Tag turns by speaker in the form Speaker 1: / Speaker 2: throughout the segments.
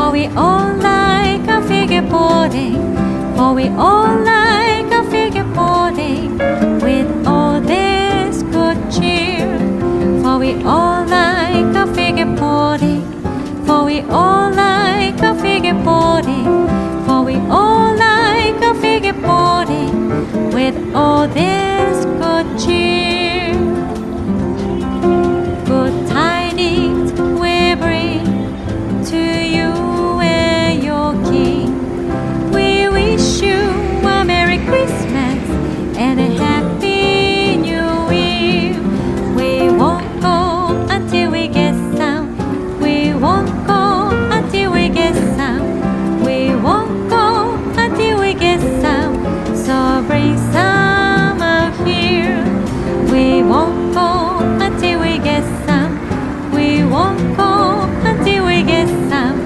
Speaker 1: for we all like a figure boarding, for we all like a figure boarding, with all this good cheer. For we all like a figure boarding, for we all like a figure boarding, for we all like a figure boarding, with all this good cheer. Good tidings we bring to you and your King. We wish you a Merry Christmas and a Happy New Year. We won't go until we get some. We won't go until we get some. We won't go until we get some. So bring some out here. We won't go until we get some. We won't go until we get some.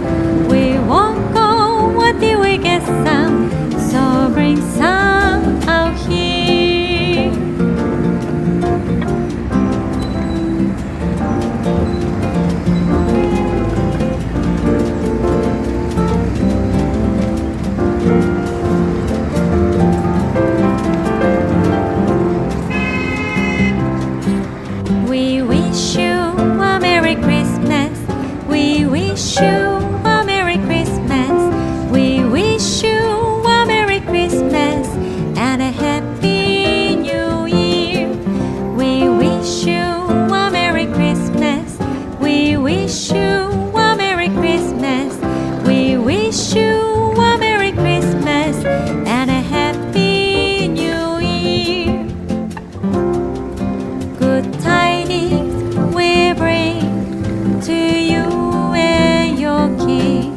Speaker 1: We won't go until we get some. So bring some out here. We wish you a Merry Christmas. We wish you a Merry Christmas. We wish you a Merry Christmas and a Happy New Year. We wish you a Merry Christmas. We wish you a Merry Christmas. We wish you a Merry Christmas and a Happy New Year. Good tidings we bring to you and your King.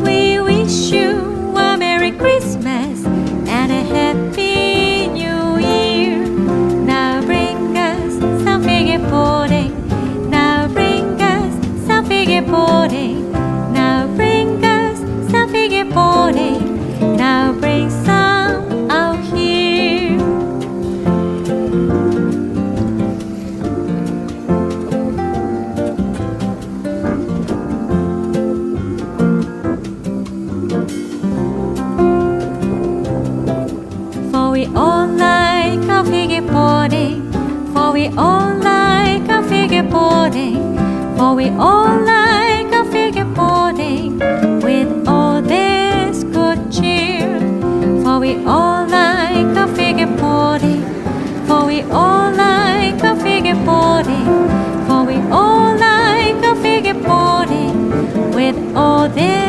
Speaker 1: We wish you a Merry Christmas and a Happy New Year. Now bring us some figure boarding. Now bring us some figure boarding. Now bring us some figure boarding. Now bring some out here. For we all like a figure boarding, for we all like a figure boarding, for we all like a figure boarding, with all this good cheer. For we all like a figure boarding, for we all like a figure boarding, for we all like a figure boarding, with all this